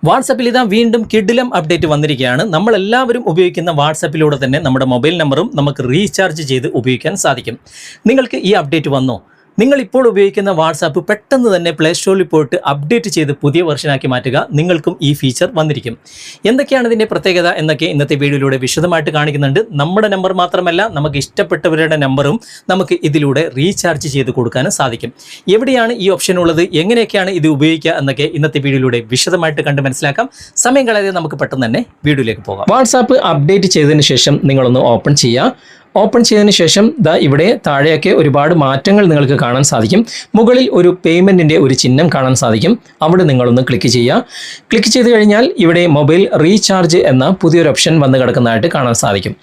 വാട്സപ്പിൽ ഇതാ വീണ്ടും കിഡിലം അപ്ഡേറ്റ് വന്നിരിക്കുകയാണ്. നമ്മളെല്ലാവരും ഉപയോഗിക്കുന്ന വാട്സപ്പിലൂടെ തന്നെ നമ്മുടെ മൊബൈൽ നമ്പറും നമുക്ക് റീചാർജ് ചെയ്ത് ഉപയോഗിക്കാൻ സാധിക്കും. നിങ്ങൾക്ക് ഈ അപ്ഡേറ്റ് വന്നോ? നിങ്ങളിപ്പോൾ ഉപയോഗിക്കുന്ന വാട്സാപ്പ് പെട്ടെന്ന് തന്നെ പ്ലേ സ്റ്റോറിൽ പോയിട്ട് അപ്ഡേറ്റ് ചെയ്ത് പുതിയ വെർഷനാക്കി മാറ്റുക. നിങ്ങൾക്കും ഈ ഫീച്ചർ വന്നിരിക്കും. എന്തൊക്കെയാണ് ഇതിൻ്റെ പ്രത്യേകത എന്നൊക്കെ ഇന്നത്തെ വീഡിയോയിലൂടെ വിശദമായിട്ട് കാണിക്കുന്നുണ്ട്. നമ്മുടെ നമ്പർ മാത്രമല്ല, നമുക്ക് ഇഷ്ടപ്പെട്ടവരുടെ നമ്പറും നമുക്ക് ഇതിലൂടെ റീചാർജ് ചെയ്ത് കൊടുക്കാനും സാധിക്കും. എവിടെയാണ് ഈ ഓപ്ഷൻ ഉള്ളത്, എങ്ങനെയൊക്കെയാണ് ഇത് ഉപയോഗിക്കുക എന്നൊക്കെ ഇന്നത്തെ വീഡിയോയിലൂടെ വിശദമായിട്ട് കണ്ട് മനസ്സിലാക്കാം. സമയം കളയാതെ നമുക്ക് പെട്ടെന്ന് തന്നെ വീഡിയോയിലേക്ക് പോകാം. വാട്സാപ്പ് അപ്ഡേറ്റ് ചെയ്തതിന് ശേഷം നിങ്ങളൊന്ന് ഓപ്പൺ ചെയ്യുക. ഓപ്പൺ ചെയ്തതിന് ശേഷം ഇവിടെ താഴെയൊക്കെ ഒരുപാട് മാറ്റങ്ങൾ നിങ്ങൾക്ക് കാണാൻ സാധിക്കും. മുകളിൽ ഒരു പേയ്മെൻറ്റിൻ്റെ ഒരു ചിഹ്നം കാണാൻ സാധിക്കും. അവിടെ നിങ്ങളൊന്ന് ക്ലിക്ക് ചെയ്യുക. ക്ലിക്ക് ചെയ്ത് കഴിഞ്ഞാൽ ഇവിടെ മൊബൈൽ റീചാർജ് എന്ന പുതിയൊരു ഓപ്ഷൻ വന്ന് കിടക്കുന്നതായിട്ട് കാണാൻ സാധിക്കും.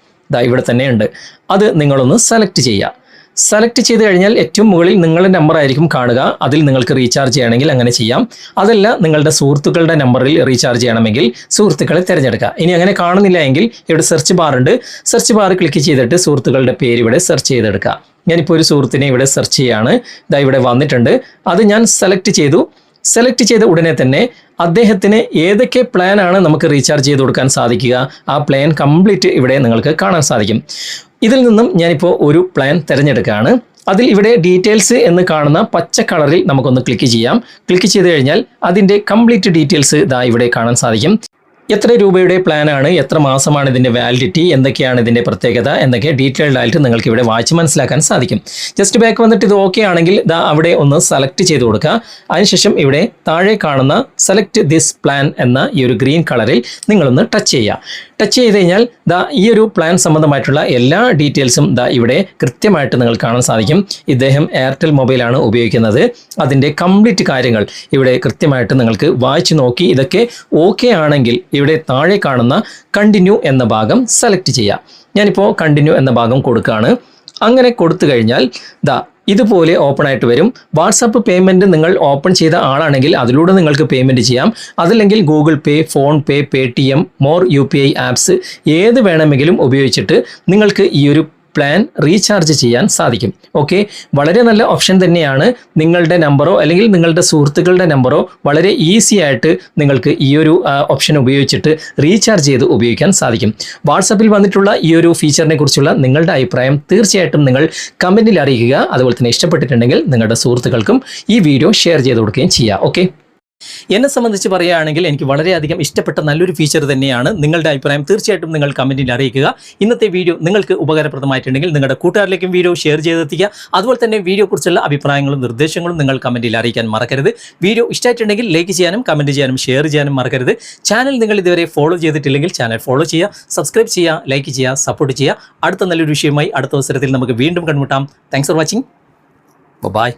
ഇവിടെ തന്നെയുണ്ട്. അത് നിങ്ങളൊന്ന് സെലക്ട് ചെയ്യുക. സെലക്ട് ചെയ്ത് കഴിഞ്ഞാൽ ഏറ്റവും മുകളിൽ നിങ്ങളുടെ നമ്പർ ആയിരിക്കും കാണുക. അതിൽ നിങ്ങൾക്ക് റീചാർജ് ചെയ്യണമെങ്കിൽ അങ്ങനെ ചെയ്യാം. അതല്ല, നിങ്ങളുടെ സുഹൃത്തുക്കളുടെ നമ്പറിൽ റീചാർജ് ചെയ്യണമെങ്കിൽ സുഹൃത്തുക്കളെ തിരഞ്ഞെടുക്കുക. ഇനി അങ്ങനെ കാണുന്നില്ല എങ്കിൽ ഇവിടെ സെർച്ച് ബാർ ഉണ്ട്. സെർച്ച് ബാർ ക്ലിക്ക് ചെയ്തിട്ട് സുഹൃത്തുക്കളുടെ പേര് ഇവിടെ സെർച്ച് ചെയ്തെടുക്കുക. ഞാനിപ്പോൾ ഒരു സുഹൃത്തിനെ ഇവിടെ സെർച്ച് ചെയ്യാണ്. ഇവിടെ വന്നിട്ടുണ്ട്. അത് ഞാൻ സെലക്ട് ചെയ്തു. സെലക്ട് ചെയ്ത ഉടനെ തന്നെ അദ്ദേഹത്തിന് ഏതൊക്കെ പ്ലാനാണ് നമുക്ക് റീചാർജ് ചെയ്ത് കൊടുക്കാൻ സാധിക്കുക, ആ പ്ലാൻ കംപ്ലീറ്റ് ഇവിടെ നിങ്ങൾക്ക് കാണാൻ സാധിക്കും. ഇതിൽ നിന്നും ഞാനിപ്പോൾ ഒരു പ്ലാൻ തിരഞ്ഞെടുക്കുകയാണ്. അതിൽ ഇവിടെ ഡീറ്റെയിൽസ് എന്ന് കാണുന്ന പച്ച കളറിൽ നമുക്കൊന്ന് ക്ലിക്ക് ചെയ്യാം. ക്ലിക്ക് ചെയ്ത് കഴിഞ്ഞാൽ അതിൻ്റെ കംപ്ലീറ്റ് ഡീറ്റെയിൽസ് ഇവിടെ കാണാൻ സാധിക്കും. എത്ര രൂപയുടെ പ്ലാനാണ്, എത്ര മാസമാണ് ഇതിൻ്റെ വാലിഡിറ്റി, എന്തൊക്കെയാണ് ഇതിൻ്റെ പ്രത്യേകത എന്നൊക്കെ ഡീറ്റെയിൽഡ് ആയിട്ട് നിങ്ങൾക്ക് ഇവിടെ വായിച്ച് മനസ്സിലാക്കാൻ സാധിക്കും. ജസ്റ്റ് ബാക്ക് വന്നിട്ട് ഇത് ഓക്കെ ആണെങ്കിൽ അവിടെ ഒന്ന് സെലക്ട് ചെയ്ത് കൊടുക്കുക. അതിനുശേഷം ഇവിടെ താഴെ കാണുന്ന സെലക്ട് ദിസ് പ്ലാൻ എന്ന ഈ ഒരു ഗ്രീൻ കളറിൽ നിങ്ങളൊന്ന് ടച്ച് ചെയ്യുക. ടച്ച് ചെയ്ത് കഴിഞ്ഞാൽ ഈ ഒരു പ്ലാൻ സംബന്ധമായിട്ടുള്ള എല്ലാ ഡീറ്റെയിൽസും ഇവിടെ കൃത്യമായിട്ട് നിങ്ങൾ കാണാൻ സാധിക്കും. ഇദ്ദേഹം എയർടെൽ മൊബൈലാണ് ഉപയോഗിക്കുന്നത്. അതിൻ്റെ കംപ്ലീറ്റ് കാര്യങ്ങൾ ഇവിടെ കൃത്യമായിട്ട് നിങ്ങൾക്ക് വായിച്ചു നോക്കി ഇതൊക്കെ ഓക്കെ ആണെങ്കിൽ ഇവിടെ താഴെ കാണുന്ന കണ്ടിന്യൂ എന്ന ഭാഗം സെലക്ട് ചെയ്യുക. ഞാനിപ്പോൾ കണ്ടിന്യൂ എന്ന ഭാഗം കൊടുക്കുകയാണ്. അങ്ങനെ കൊടുത്തു കഴിഞ്ഞാൽ ഇതുപോലെ ഓപ്പൺ ആയിട്ട് വരും. വാട്സാപ്പ് പേയ്മെൻറ്റ് നിങ്ങൾ ഓപ്പൺ ചെയ്ത ആളാണെങ്കിൽ അതിലൂടെ നിങ്ങൾക്ക് പേയ്മെൻറ്റ് ചെയ്യാം. അതല്ലെങ്കിൽ Google Pay, PhonePe, Paytm, more UPI apps ഏത് വേണമെങ്കിലും ഉപയോഗിച്ചിട്ട് നിങ്ങൾക്ക് ഈ ഒരു പ്ലാൻ റീചാർജ് ചെയ്യാൻ സാധിക്കും. ഓക്കെ, വളരെ നല്ല ഓപ്ഷൻ തന്നെയാണ്. നിങ്ങളുടെ നമ്പറോ അല്ലെങ്കിൽ നിങ്ങളുടെ സുഹൃത്തുക്കളുടെ നമ്പറോ വളരെ ഈസി ആയിട്ട് നിങ്ങൾക്ക് ഈ ഒരു ഓപ്ഷൻ ഉപയോഗിച്ചിട്ട് റീചാർജ് ചെയ്ത് ഉപയോഗിക്കാൻ സാധിക്കും. വാട്സാപ്പിൽ വന്നിട്ടുള്ള ഈ ഒരു ഫീച്ചറിനെ കുറിച്ചുള്ള നിങ്ങളുടെ അഭിപ്രായം തീർച്ചയായിട്ടും നിങ്ങൾ കമൻറ്റിൽ അറിയിക്കുക. അതുപോലെ തന്നെ ഇഷ്ടപ്പെട്ടിട്ടുണ്ടെങ്കിൽ നിങ്ങളുടെ സുഹൃത്തുക്കൾക്കും ഈ വീഡിയോ ഷെയർ ചെയ്ത് കൊടുക്കുകയും ചെയ്യുക. ഓക്കെ, എന്നെ സംബന്ധിച്ച് പറയുകയാണെങ്കിൽ എനിക്ക് വളരെയധികം ഇഷ്ടപ്പെട്ട നല്ലൊരു ഫീച്ചർ തന്നെയാണ്. നിങ്ങളുടെ അഭിപ്രായം തീർച്ചയായിട്ടും നിങ്ങൾ കമൻറ്റിൽ അറിയിക്കുക. ഇന്നത്തെ വീഡിയോ നിങ്ങൾക്ക് ഉപകാരപ്രദമായിട്ടുണ്ടെങ്കിൽ നിങ്ങളുടെ കൂട്ടുകാരിലേക്കും വീഡിയോ ഷെയർ ചെയ്തെത്തിക്കുക. അതുപോലെ തന്നെ വീഡിയോയെക്കുറിച്ചുള്ള അഭിപ്രായങ്ങളും നിർദ്ദേശങ്ങളും നിങ്ങൾ കമൻറ്റിൽ അറിയിക്കാൻ മറക്കരുത്. വീഡിയോ ഇഷ്ടമായിട്ടുണ്ടെങ്കിൽ ലൈക്ക് ചെയ്യാനും കമൻറ്റ് ചെയ്യാനും ഷെയർ ചെയ്യാനും മറക്കരുത്. ചാനൽ നിങ്ങൾ ഇതുവരെ ഫോളോ ചെയ്തിട്ടില്ലെങ്കിൽ ചാനൽ ഫോളോ ചെയ്യുക, സബ്സ്ക്രൈബ് ചെയ്യുക, ലൈക്ക് ചെയ്യുക, സപ്പോർട്ട് ചെയ്യുക. അടുത്ത നല്ലൊരു വിഷയമായി അടുത്ത അവസരത്തിൽ നമുക്ക് വീണ്ടും കണ്ടുമുട്ടാം. Thanks for watching. ബൈ.